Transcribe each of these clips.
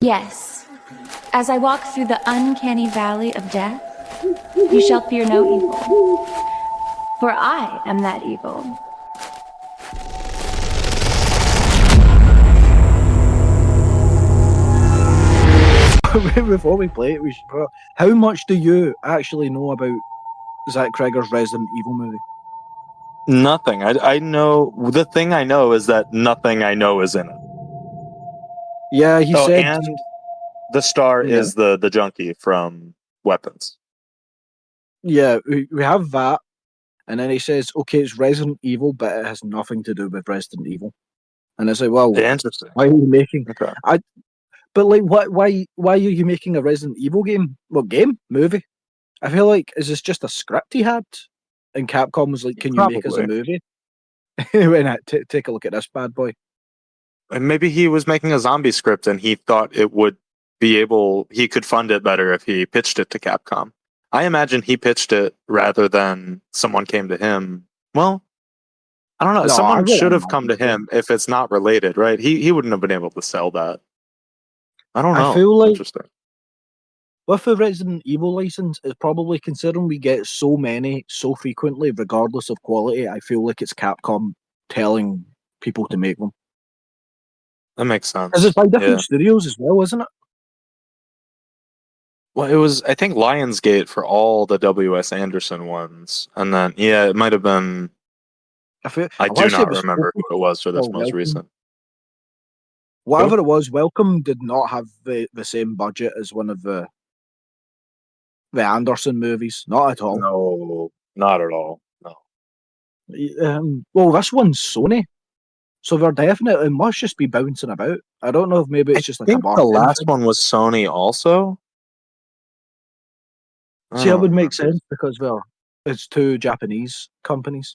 Yes, as I walk through the uncanny valley of death, you shall fear no evil, for I am that evil. Before we play it, how much do you actually know about Zack Cregger's Resident Evil movie? Nothing. I know the thing I know is that nothing I know is in it. Yeah, he said. And the star Yeah, is the junkie from Weapons. yeah, we have that, and then he says, "Okay, it's Resident Evil, but it has nothing to do with Resident Evil." And it's like, well, Interesting. why are you making? Okay. But like, why are you making a Resident Evil game? Well, movie. I feel like is this just a script he had, and Capcom was like, "Can you make us a Probably. movie?" He went, "Take a look at this bad boy." And maybe he was making a zombie script and he thought it would he could fund it better if he pitched it to Capcom. I imagine he pitched it rather than someone came to him. Well, I don't know. No, I Someone should wouldn't have come imagine to so. him if it's not related, right? He wouldn't have been able to sell that. I don't I know. feel like Interesting. with the Resident Evil license, it's probably considering we get so many so frequently, regardless of quality. I feel like it's Capcom telling people to make them That makes because sense. it's by different Yeah. studios as well, isn't it? Well, it was, I think, Lionsgate for all the W.S. Anderson ones. And then, yeah, it might have been, I I do want to say it not was remember Focus who it was for this or most Welcome. recent. Who? Whatever it was, Welcome did not have the same budget as one of the Anderson movies. Not at all. No, not at all. No. Well, this one's Sony, so they're definitely must just be bouncing about. I don't know if maybe I it's just like a think the bargain last thing. one was Sony also. I See, that don't would make remember. sense because well, it's two Japanese companies.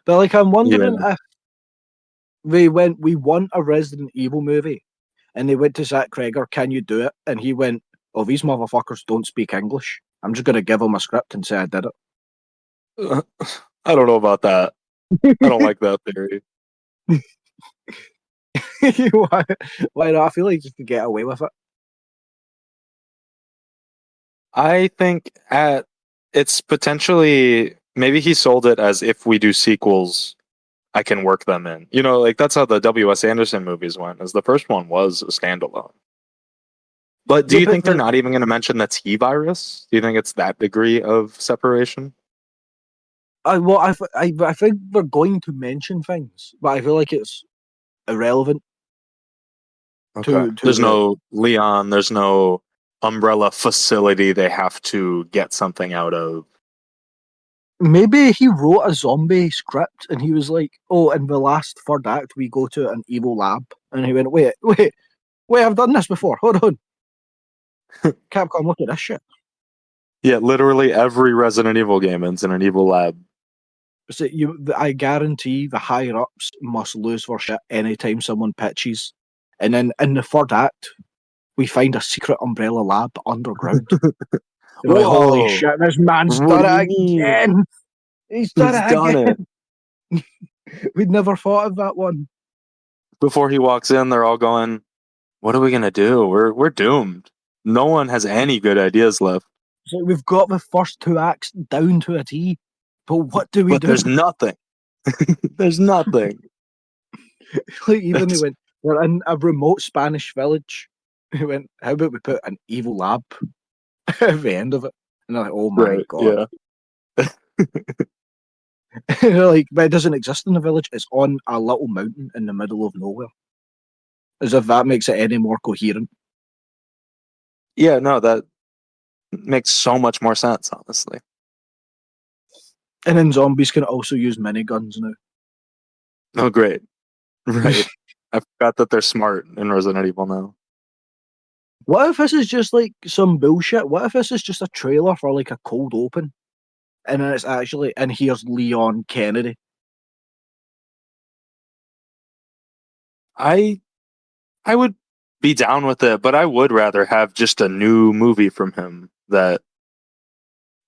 But like, I'm Yeah. wondering if we want a Resident Evil movie, and they went to Zack Cregger, "Can you do it?" And he went, "Oh, these motherfuckers don't speak English. I'm just gonna give them a script and say I did I don't know about that. I don't like that theory. it." Why not? I feel like you could get away with it. I think it's potentially maybe he sold it as if we do sequels, I can work them in. You know, like that's how the W.S. Anderson movies went, as the first one was a standalone. But do Yeah, you but think they're not even going to mention the T virus? Do you think it's that degree of separation? I think they're going to mention things, but I feel like it's irrelevant Okay. to There's the. no Leon, there's no umbrella facility they have to get something out of. Maybe he wrote a zombie script and he was like, "Oh, in the last third act, we go to an evil lab," and he went, "Wait, I've done this before. Hold on, Capcom, look at this shit." Yeah, literally every Resident Evil game ends in an evil lab. So I guarantee the higher ups must lose their shit anytime someone pitches, and then in the third act, we find a secret Umbrella lab underground. They're like, "Holy Whoa! shit, this man's What do done you it mean? again! He's done He's it done it. again!" We'd never thought of that one. Before he walks in, they're all going, "What are we gonna do? We're doomed. No one has any good ideas left." So we've got the first two acts down to a T, but what do we But do? there's nothing. There's nothing. Like even they It's, went, we're in a remote Spanish village. He went, how about we put an evil lab at the end of it? And they're like, oh my right, god. yeah. They're like, but it doesn't exist in the village. It's on a little mountain in the middle of nowhere. As if that makes it any more coherent. Yeah, no, that makes so much more sense, honestly. And then zombies can also use miniguns now. Oh, great. Right. I forgot that they're smart in Resident Evil now. What if this is just like some bullshit? What if this is just a trailer for like a cold open? And then it's actually, and here's Leon Kennedy. I I would be down with it, but I would rather have just a new movie from him that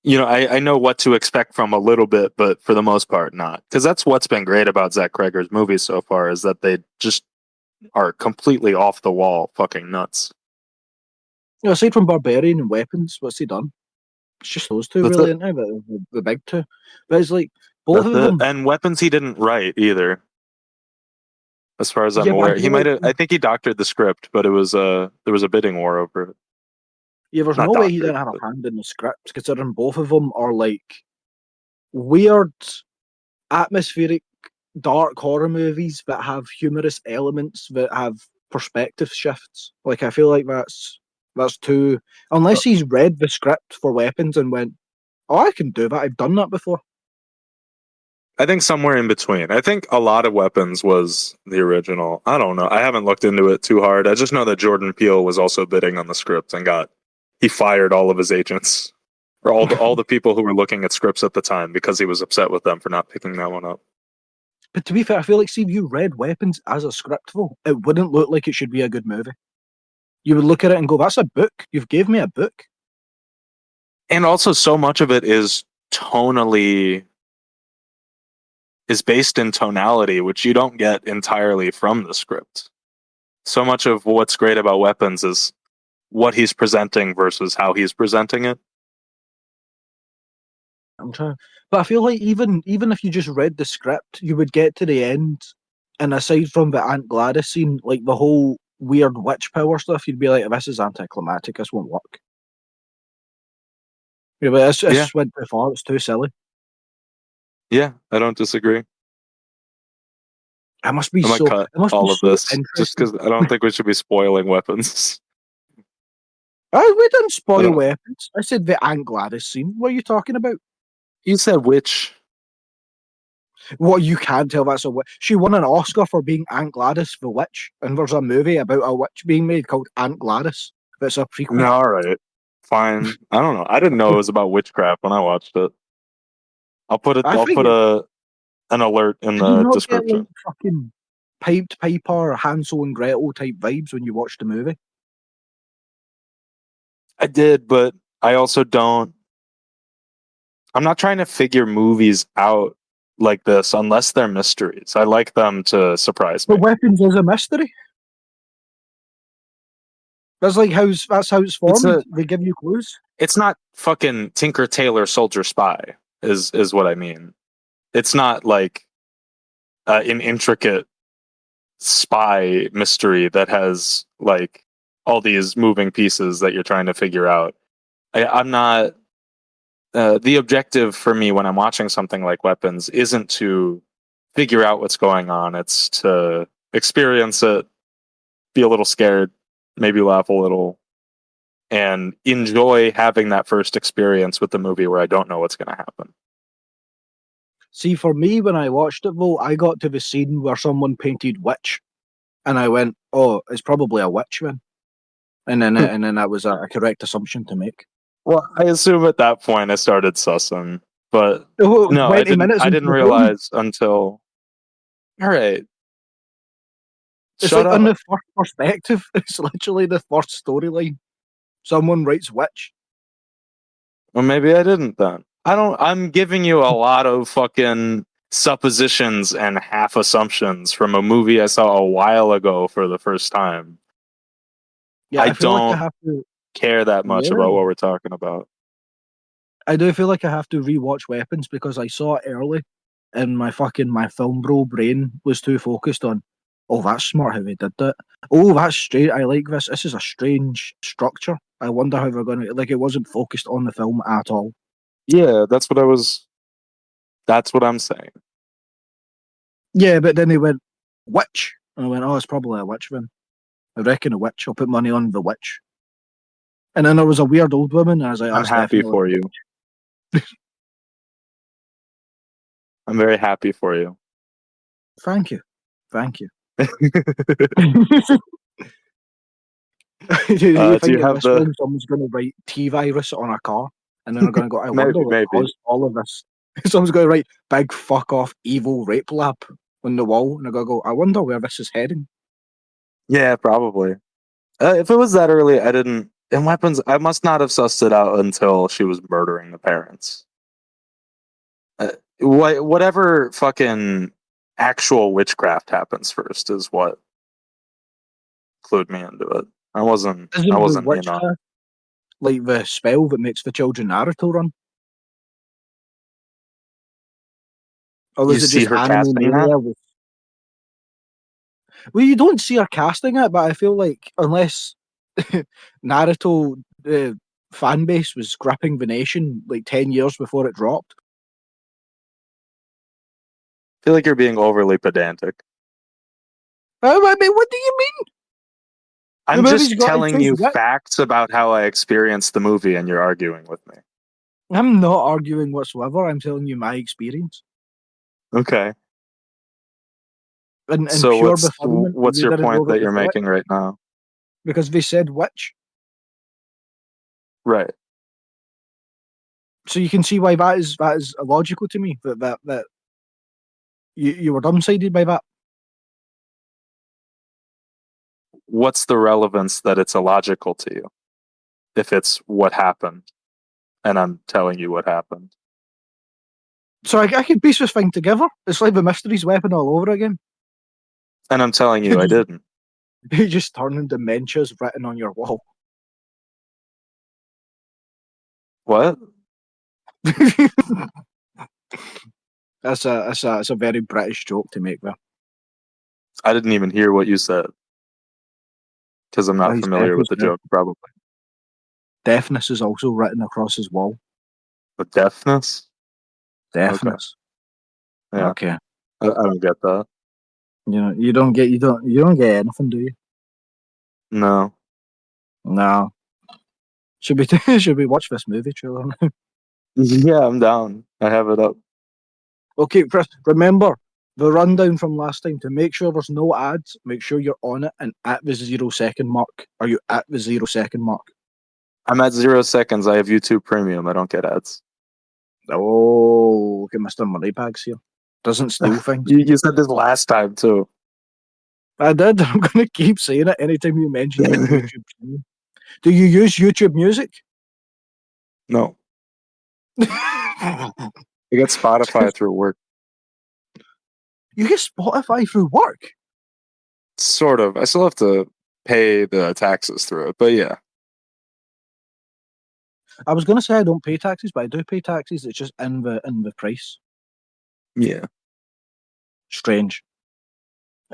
I know what to expect from a little bit, but for the most part, not. Because that's what's been great about Zach Cregger's movies so far is that they just are completely off the wall, fucking nuts. Aside from Barbarian and Weapons, what's he done? It's just those two, That's really, it. isn't it? The big two. But it's like, both That's of it. them. And Weapons he didn't write either, as far as I'm Yeah, but I aware. He feel might like have. I think he doctored the script, but it was there was a bidding war over it. yeah, there's Not no way he doctored. didn't have But a hand in the script, considering both of them are like weird, atmospheric, dark horror movies that have humorous elements that have perspective shifts. Like I feel like that's too. Unless he's read the script for Weapons and went, "Oh, I can do that. I've done that before." I think somewhere in between. I think a lot of Weapons was the original. I don't know. I haven't looked into it too hard. I just know that Jordan Peele was also bidding on the script and he fired all of his agents or all the people who were looking at scripts at the time because he was upset with them for not picking that one up. But to be fair, I feel like, see, if you read Weapons as a script, though, it wouldn't look like it should be a good movie. You would look at it and go, "That's a book. You've gave me a book." And also so much of it is tonally is based in tonality, which you don't get entirely from the script. So much of what's great about Weapons is what he's presenting versus how he's presenting it. I'm trying, but I feel like even if you just read the script, you would get to the end, and aside from the Aunt Gladys scene, like the whole weird witch power stuff, you'd be like, "This is anticlimactic. This won't work." Yeah, but Yeah, this went too far. It's too silly. yeah, I don't disagree. It must be I might so. cut It must be all of so this just interesting. because I don't think we should be spoiling Weapons. We didn't I spoil don't. Weapons. I said the Aunt Gladys scene. What are you talking about? You said which? What, you can't tell that's a witch. She won an Oscar for being Aunt Gladys the Witch, and there's a movie about a witch being made called Aunt Gladys. That's a No, prequel. all right, fine. I don't know. I didn't know it was about witchcraft when I watched it. I'll put it. I I'll think put an alert in did you the not get like description. fucking piped Piper, Hansel and Gretel type vibes when you watched the movie? I did, but I also don't. I'm not trying to figure movies out like this unless they're mysteries. I like them to surprise But me. Weapons is a mystery. That's how it's It's formed. a. They give you clues. It's not fucking Tinker Tailor Soldier Spy. Is what I mean. It's not like an intricate spy mystery that has like all these moving pieces that you're trying to figure out. I'm not. The objective for me when I'm watching something like Weapons isn't to figure out what's going on. It's to experience it, be a little scared, maybe laugh a little, and enjoy having that first experience with the movie where I don't know what's going to happen. See, for me, when I watched it though, I got to the scene where someone painted witch, and I went, "Oh, it's probably a witch then." And then that was a correct assumption to make. Well, I assume at that point I started sussing, but Oh, no, 20 minutes I into didn't the film. realize until. All right, It's shut like on up. the first perspective. It's literally the first storyline. Someone writes witch. Well, maybe I didn't then. I don't. I'm giving you a lot of fucking suppositions and half assumptions from a movie I saw a while ago for the first time. Yeah, I I feel like I don't have to. care that much about Yeah, what we're talking about. I do feel like I have to rewatch Weapons because I saw it early, and my film bro brain was too focused on. Oh, that's smart how they did that. Oh, that's straight. I like this. This is a strange structure. I wonder how they're going to. Like, it wasn't focused on the film at all. Yeah, that's what I was. That's what I'm saying. Yeah, but then they went witch, and I went, oh, it's probably a witch then. I reckon a witch. I'll put money on the witch. And then there was a weird old woman, and I was like, I'm that's happy definitely. for you. I'm very happy for you. Thank you, thank you. Do you Do think you in have this the film someone's going to write T virus on a car, and then they're going to go, I wonder what maybe? caused all of this? Someone's going to write big fuck off evil rape lab on the wall, and they're going to go, I wonder where this is heading. Yeah, probably. If it was that early, I didn't. In Weapons, I must not have sussed it out until she was murdering the parents. Whatever fucking actual witchcraft happens first is what clued me into it. I wasn't. I Isn't the wasn't in on. witchcraft Like the spell that makes the children Naruto run? Or You was it see just her anime casting that? mania? Well, you don't see her casting it, but I feel like unless Naruto fan base was gripping the nation like 10 years before it dropped. I feel like you're being overly pedantic. I mean, what do you mean? I'm movie's just got to telling choose you what? facts about how I experienced the movie, and you're arguing with me. I'm not arguing whatsoever. I'm telling you my experience. Okay. And So pure what's befuddlement. what's You your didn't know point that that was you're what? making right now? Because they said which. Right. So you can see why that is illogical to me. That you were dumbsided by that. What's the relevance that it's illogical to you if it's what happened and I'm telling you what happened? So I could piece this thing together. It's like the mystery's weapon all over again. And I'm telling you I didn't. You just turning dementia's written on your wall. What? That's a very British joke to make there. I didn't even hear what you said because I'm Oh, not he's deaf familiar as with the well. joke, probably. Deafness is also written across his wall. But deafness? Deafness. Yeah. Okay. I don't get that. You don't get anything, do you? No. No. Should we should we watch this movie trailer now? Yeah, I'm down. I have it up. Okay, Chris, remember the rundown from last time. To make sure there's no ads, make sure you're on it and at the 0 second mark. Are you at the 0 second mark? I'm at 0 seconds. I have YouTube Premium. I don't get ads. Oh, look at Mr. Moneybags here. Doesn't steal things. You said this last time too. I did. I'm going to keep saying it anytime you mention your YouTube channel. Do you use YouTube Music? No. I get Spotify through work. You get Spotify through work? Sort of. I still have to pay the taxes through it, but yeah. I was going to say I don't pay taxes, but I do pay taxes. It's just in the price. Yeah. Strange.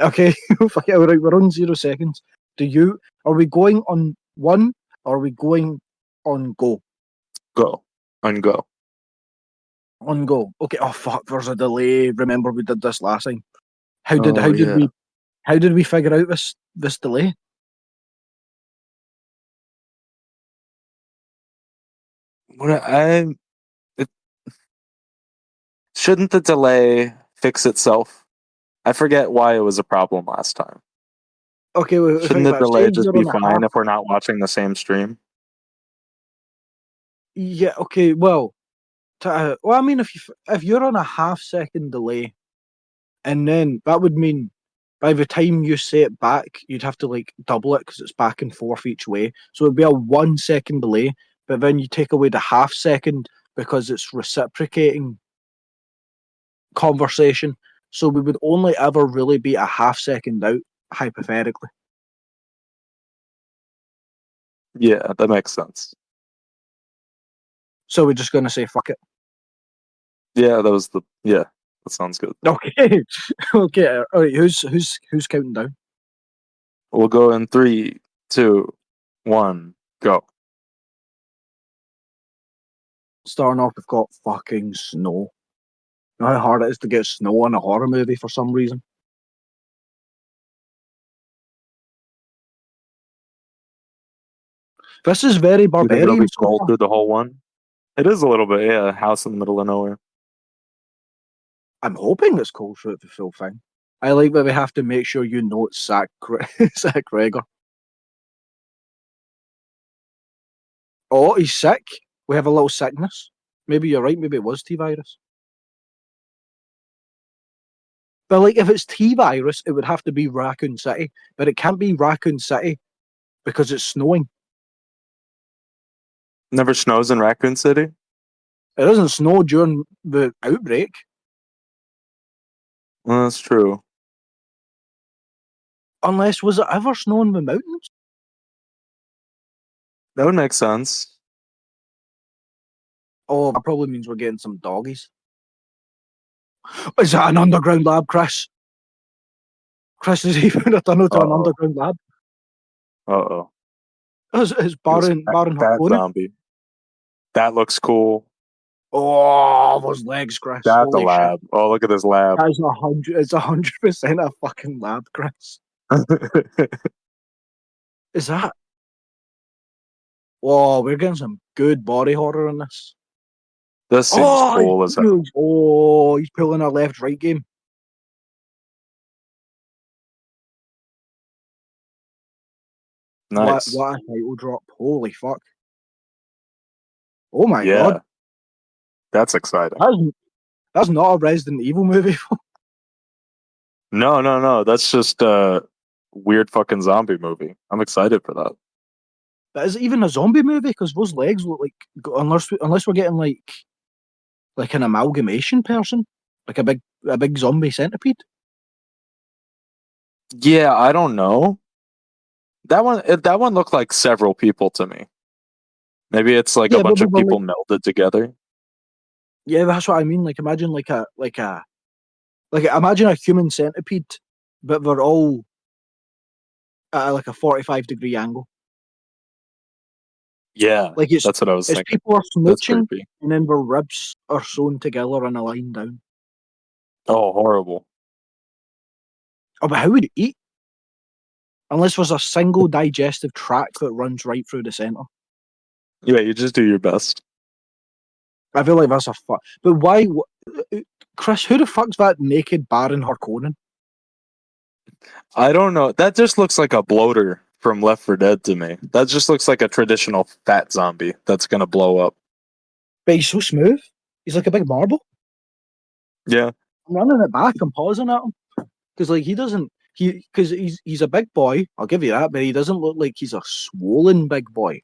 Okay, fuck it, all right, we're on 0 seconds. Are we going on one or are we going on go? Go. Ungo. On go. Okay, oh fuck, there's a delay. Remember we did this last time. How did Yeah. we figure out this delay? It, shouldn't the delay fix itself? I forget why it was a problem last time. Okay, we Shouldn't think the about delay saying just zero be and a half. fine if we're not watching the same stream? Yeah, okay, well, I mean if you're on a half-second delay, and then that would mean by the time you say it back, you'd have to like double it because it's back and forth each way. So it'd be a 1 second delay, but then you take away the half-second because it's reciprocating conversation. So we would only ever really be a half-second out, hypothetically. Yeah, that makes sense. So we're just gonna say fuck it. Yeah, that sounds good. Okay, okay. All right. Who's counting down? We'll go in 3, 2, 1, go. Starting off, we've got fucking snow. You know how hard it is to get snow in a horror movie for some reason. This is very You think it'll barbarian be so cold far. through the whole one? It is a little bit, yeah. House in the middle of nowhere. I'm hoping it's cold throughout the full thing. I like that we have to make sure you know it's Zach Gregor. Oh, he's sick. We have a little sickness. Maybe you're right. Maybe it was T-virus. But like, if it's T-virus, it would have to be Raccoon City. But it can't be Raccoon City because it's snowing. Never snows in Raccoon City? It doesn't snow during the outbreak. Well, that's true. Unless, was it ever snow in the mountains? That would make sense. Oh, that probably means we're getting some doggies. Is that an underground lab, Chris? Chris, is he found a tunnel to an Uh-oh. underground lab? Uh-oh. Is This Baron fat Harkonnen? zombie. That looks cool. Oh, those legs, Chris. That's a Holy shit. lab. Oh, look at this lab. That is 100. It's 100% a fucking lab, Chris. Is that? Whoa, we're getting some good body horror in this. This seems Oh, cool as hell. he's pulling a left-right game. Nice. What a title drop. Holy fuck. Oh my Yeah. god. That's exciting. That's not a Resident Evil movie. No. That's just a weird fucking zombie movie. I'm excited for that. But is it even a zombie movie? Because those legs look like, unless we're getting like an amalgamation person, like a big zombie centipede. Yeah, I don't know. That one looked like several people to me. Maybe it's like a Yeah, but bunch they of were people like, melded together. yeah, that's what I mean. Like imagine imagine a human centipede, but they're all at like a 45-degree angle. Yeah, Like that's what I was it's thinking. people are That's smooching, creepy. and then their ribs are sewn together in a line down. Oh, horrible. Oh, but how would you eat? Unless there's a single digestive tract that runs right through the centre. Yeah, you just do your best. I feel like that's a fuck. But why, Chris? Who the fuck's that naked Baron Harkonnen? I don't know. That just looks like a bloater from Left 4 Dead to me. That just looks like a traditional fat zombie that's gonna blow up. But he's so smooth. He's like a big marble. Yeah. I'm running it back. I'm pausing at him because like he doesn't. Because he's a big boy. I'll give you that, but he doesn't look like he's a swollen big boy.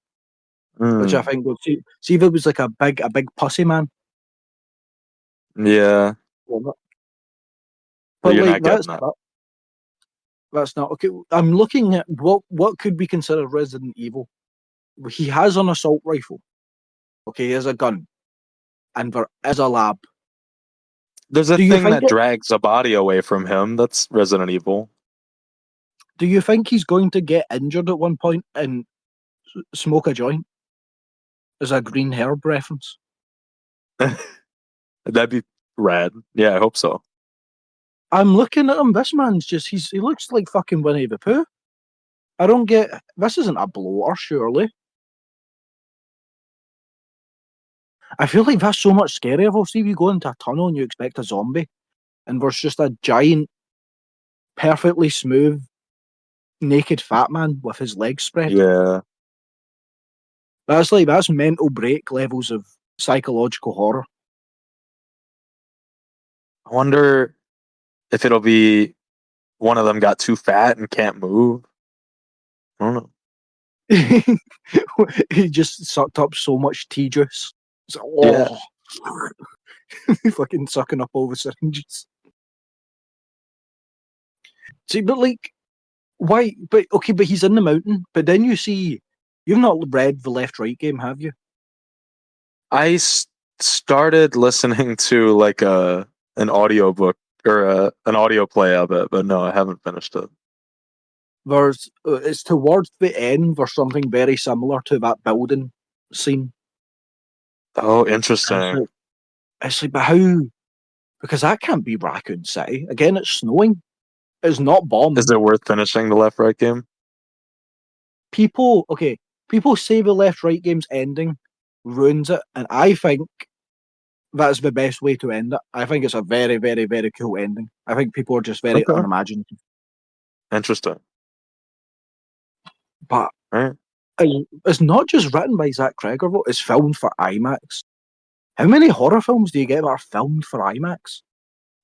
Which I Mm, think would see if it was like a big pussy man. yeah. But You're like not getting that. that's not okay. I'm looking at what could be considered Resident Evil. He has an assault rifle. Okay, he has a gun, and there is a lab. There's a Do you thing think that drags a body away from him. That's Resident Evil. Do you think he's going to get injured at one point and smoke a joint? As a green herb reference. That'd be rad. Yeah, I hope so. I'm looking at him. This man's just he looks like fucking Winnie the Pooh. I don't get this isn't a bloater, surely. I feel like that's so much scarier. If see if you go into a tunnel and you expect a zombie, and there's just a giant, perfectly smooth, naked fat man with his legs spread. Yeah. That's mental break levels of psychological horror. I wonder if it'll be one of them got too fat and can't move. I don't know. He just sucked up so much tea juice. It's like, Yeah. fucking sucking up all the syringes. See, but like, why? But okay, but he's in the mountain. But then you've not read the Left Right game, have you? I started listening to like an audio book or an audio play of it, but no, I haven't finished it. There's it's towards the end. There's something very similar to that building scene. Oh, And interesting. it's like, but how? Because that can't be Raccoon City. Again, it's snowing. It's not bombed. Is it worth finishing the Left Right game? People say the Left Right game's ending ruins it, and I think that's the best way to end it. I think it's a very, very, very cool ending. I think people are just very Okay. unimaginative. Interesting. But Right. it's not just written by Zach Kreger, though. It's filmed for IMAX. How many horror films do you get that are filmed for IMAX?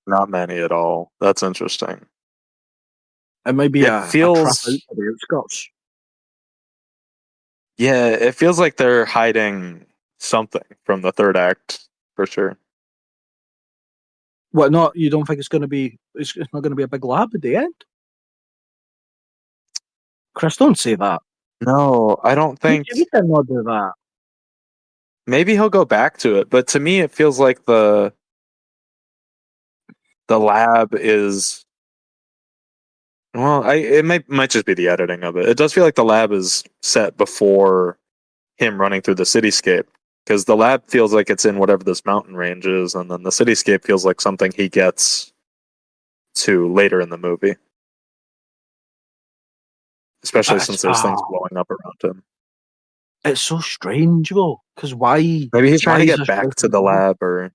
Not many at all. That's interesting. It might be It a trip feels- out to the outskirts. Yeah, it feels like they're hiding something from the third act for sure. What? Not? You don't think it's going to be? It's not going to be a big lab at the end? Chris, don't say that. No, I don't think. You cannot do that. maybe he'll go back to it, but to me, it feels like the lab is. Well, it might just be the editing of it. It does feel like the lab is set before him running through the cityscape, because the lab feels like it's in whatever this mountain range is, and then the cityscape feels like something he gets to later in the movie, especially But since there's things blowing up around him. it's so strange though, because why? Maybe he's trying Why to is get this back to person the doing it? lab, or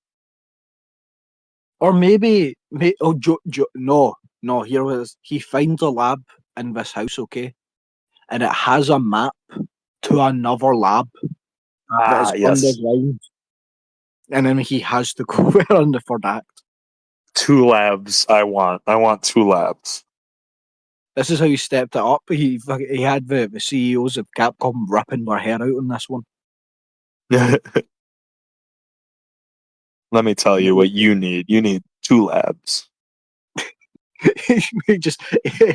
Or maybe, no, no. Here it is. He finds a lab in this house, okay, and it has a map to another lab that is yes, underground, and then he has to go there in the third act. 2 labs. I want 2 labs. This is how he stepped it up. He had the CEOs of Capcom ripping their hair out on this one. Let me tell you what you need. You need 2 labs. He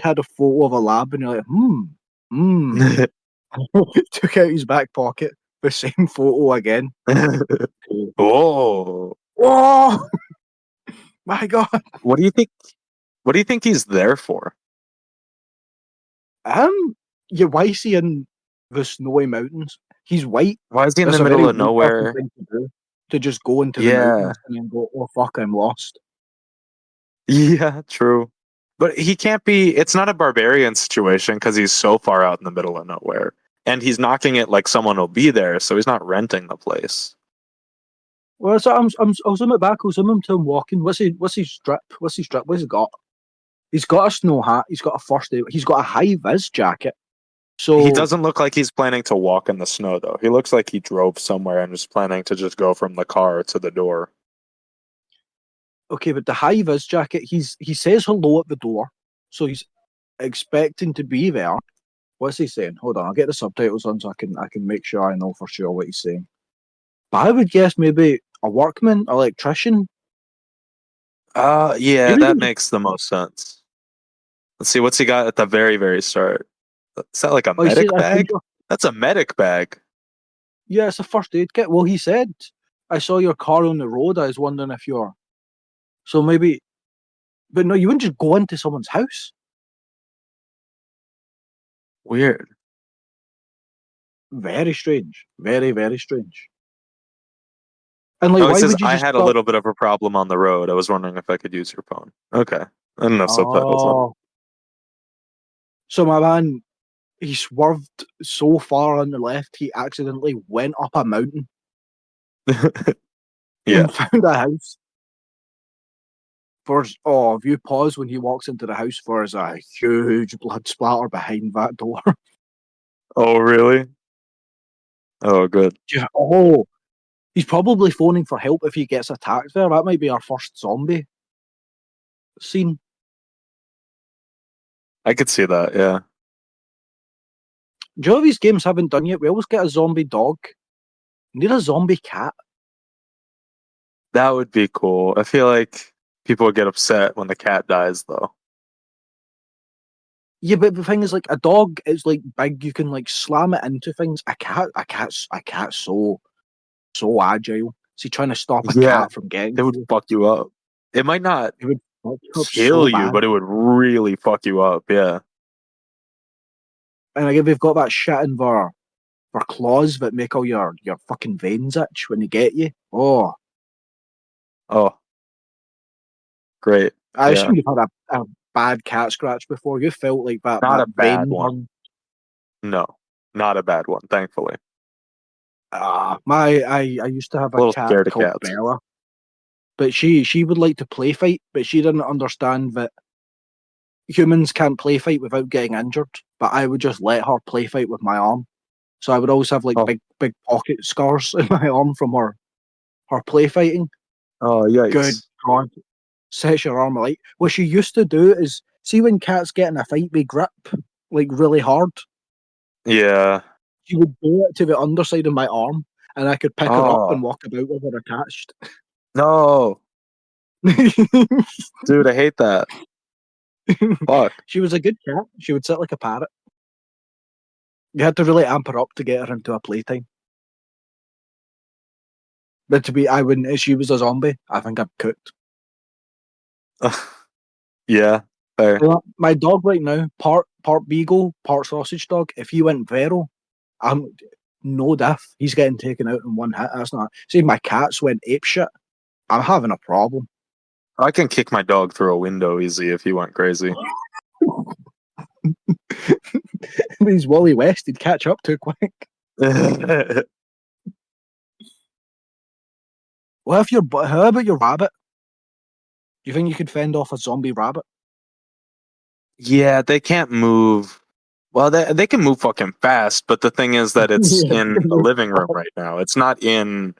had a photo of a lab, and you're like, Took out his back pocket, the same photo again. Oh, Oh my god! what do you think? What do you think he's there for? Um, yeah, why is he in the snowy mountains? He's white. Why is he in That's the a very middle of white person nowhere? thing to do. To just go into the Yeah, mountains and then go, oh fuck, I'm lost. yeah, true. But he can't be. It's not a barbarian situation because he's so far out in the middle of nowhere, and he's knocking it like someone will be there, so he's not renting the place. Well, so I'll zoom it back. I'll zoom him to him walking. What's his strip? What's his strip? What's he got? He's got a snow hat. He's got a first aid. He's got a high vis jacket. He So doesn't look like he's planning to walk in the snow, though. He looks like he drove somewhere and was planning to just go from the car to the door. okay, but the high vis jacket. He says hello at the door, so he's expecting to be there. What's he saying? Hold on, I'll get the subtitles on so I can make sure I know for sure what he's saying. But I would guess maybe a workman, electrician. Yeah, Maybe that even, makes the most sense. Let's see, what's he got at the very, very start? Is that like a oh, he says, medic I found bag? your, That's a medic bag. yeah, it's a first aid kit. Well, he said, I saw your car on the road. I was wondering if you're, so maybe, but no, you wouldn't just go into someone's house. Weird. Very strange. Very, very strange. And like, Oh, he why says, would you I just had a stop? little bit of a problem on the road. I was wondering if I could use your phone. Okay. I don't have subtitles on. Oh, so my man, he swerved so far on the left, he accidentally went up a mountain Yeah. and found a house. If you pause when he walks into the house, there's a huge blood splatter behind that door. Oh, really? Oh, good. Yeah, oh, he's probably phoning for help if he gets attacked there. That might be our first zombie scene. I could see that, yeah. Do you know these games haven't done yet? We always get a zombie dog. We need a zombie cat. That would be cool. I feel like people would get upset when the cat dies, though. Yeah, but the thing is, like, a dog is like big. You can like slam it into things. A cat's so agile. Is he trying to stop a Yeah, cat from getting it would to fuck you up. It might not It would fuck you up so kill you, bad. but it would really fuck you up. Yeah. And again, they've got that shit in their claws that make all your fucking veins itch when they get you. Oh, Oh, great. I Yeah. assume you've had a bad cat scratch before. You felt like Not that a bad vein one. burn. No, not a bad one, thankfully. I used to have A a little cat scared of called cats. Bella, but she would like to play fight, but she didn't understand that humans can't play fight without getting injured. But I would just let her play fight with my arm. So I would always have like Oh, big pocket scars in my arm from her play fighting. oh, Good yikes. God, sets your arm alight. What she used to do is see when cats get in a fight, they grip like really hard. Yeah. She would do it to the underside of my arm, and I could pick her up Oh, and walk about with her attached. no. Dude, I hate that. Fuck. She was a good cat. She would sit like a parrot. You had to really amp her up to get her into a playtime. But I wouldn't. If she was a zombie, I think I'd cooked. Yeah, fair. My dog right now, part beagle, part sausage dog. If he went viral, I'm no diff. He's getting taken out in one hit. That's not. See, if my cats went ape shit, I'm having a problem. I can kick my dog through a window easy if he went crazy. He's Wally West. He'd catch up too quick. How about your rabbit? Do you think you could fend off a zombie rabbit? Yeah, they can't move. Well, they can move fucking fast, but the thing is that it's Yeah, in a living room right now. It's not in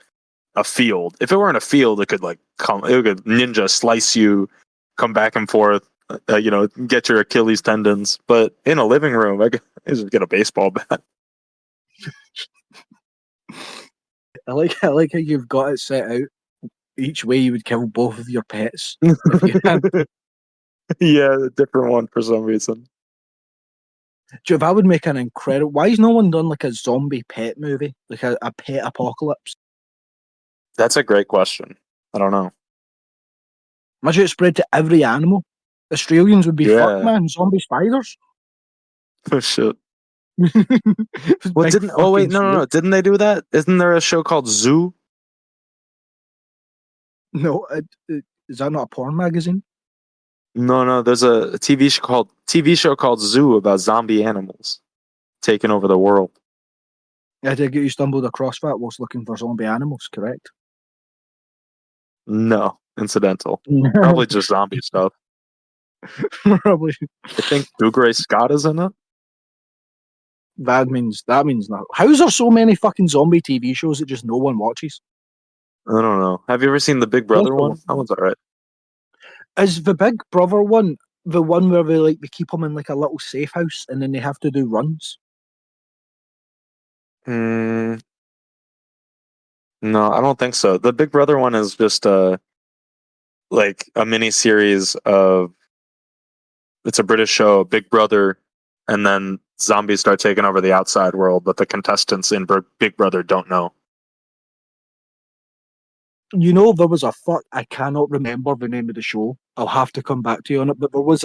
a field. If it were in a field, it could ninja slice you, come back and forth, get your Achilles tendons. But in a living room, I could just get a baseball bat. I like how you've got it set out. Each way you would kill both of your pets. If you had. Yeah, a different one for some reason. If I would make an incredible. Why has no one done like a zombie pet movie, like a pet apocalypse? That's a great question. I don't know. Imagine it spread to every animal. Australians would be fucked, Yeah. man. Zombie spiders. Oh shit. Well, Oh wait, no. Didn't they do that? Isn't there a show called Zoo? No, is that not a porn magazine? No. There's a TV show called Zoo about zombie animals taking over the world. I take it you stumbled across that whilst looking for zombie animals, correct? No, incidental. Probably just zombie stuff. Probably. I think Dougray Scott is in it. That means not. How's there so many fucking zombie TV shows that just no one watches? I don't know. Have you ever seen the Big Brother one? That one's alright. Is the Big Brother one the one where they keep them in like a little safe house and then they have to do runs? No, I don't think so. The Big Brother one is just like a mini series of. It's a British show, Big Brother, and then zombies start taking over the outside world, but the contestants in Big Brother don't know. You know, there was I cannot remember the name of the show. I'll have to come back to you on it. But there was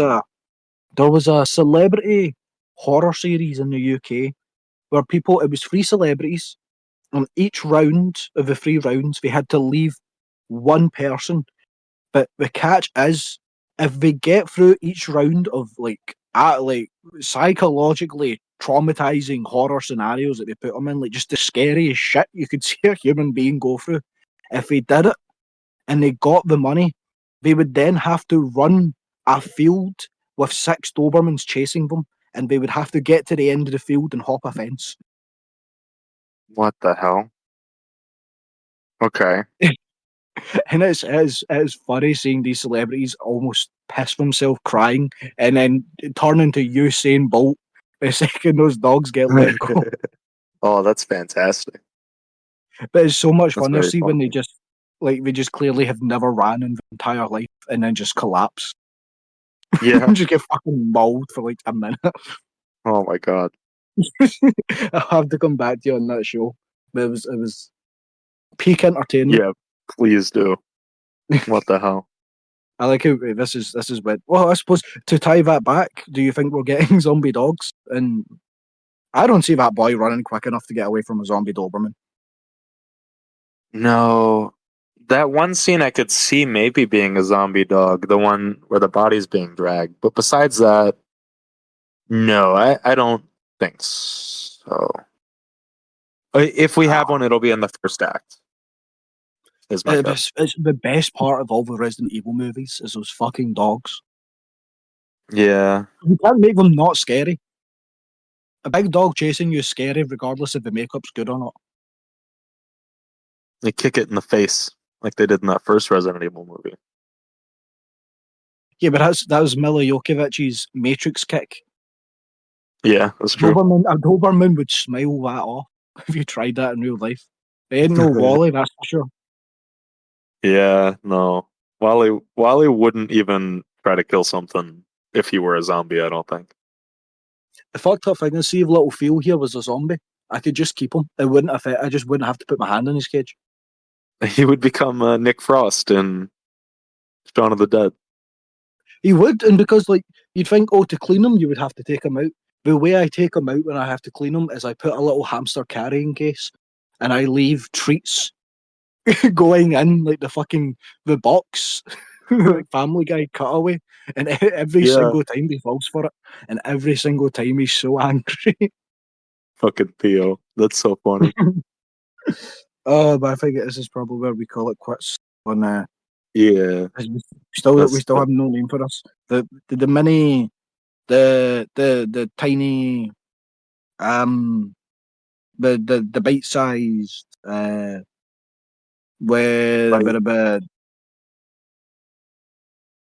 a celebrity horror series in the UK where it was three celebrities. On each round of the three rounds, they had to leave one person. But the catch is, if they get through each round of psychologically traumatizing horror scenarios that they put them in, like just the scariest shit you could see a human being go through, if they did it and they got the money, they would then have to run a field with 6 Dobermans chasing them, and they would have to get to the end of the field and hop a fence. What the hell? Okay. And it's funny seeing these celebrities almost piss themselves crying and then turn into Usain Bolt the second those dogs get let go. Oh, that's fantastic. But it's so much That's fun to very see when funny. they just clearly have never ran in their entire life and then just collapse. Yeah. Just get fucking mauled for like a minute. Oh my god. I'll have to come back to you on that show. But it was peak entertainment. Yeah, please do. What the hell? I like how this is when. Well, I suppose to tie that back, do you think we're getting zombie dogs? And I don't see that boy running quick enough to get away from a zombie Doberman. No. That one scene I could see maybe being a zombie dog, the one where the body's being dragged. But besides that, no, I don't think so. If we have one, it'll be in the first act. Is my guess. It's the best part of all the Resident Evil movies is those fucking dogs. Yeah. You can't make them not scary. A big dog chasing you is scary regardless if the makeup's good or not. They kick it in the face like they did in that first Resident Evil movie. Yeah, but that was Mila Jokovich's Matrix kick. Yeah, that's true. A Doberman would smile that off if you tried that in real life. They ain't no Wally, that's for sure. Yeah, no. Wally wouldn't even try to kill something if he were a zombie, I don't think. The fucked up thing is, see if little Phil here was a zombie, I could just keep him. It wouldn't affect. I just wouldn't have to put my hand in his cage. He would become Nick Frost in Shaun of the Dead. He would, and because like you'd think, oh, to clean him, you would have to take him out. The way I take him out when I have to clean him is I put a little hamster carrying case, and I leave treats going in like the box, like Family Guy cutaway, and every Yeah. single time he falls for it, and every single time he's so angry. Fucking Theo. That's so funny. Oh, but I think this is probably where we call it quits on. Yeah. 'Cause we still have no name for us. The mini, the tiny, the bite sized, with Like, a bit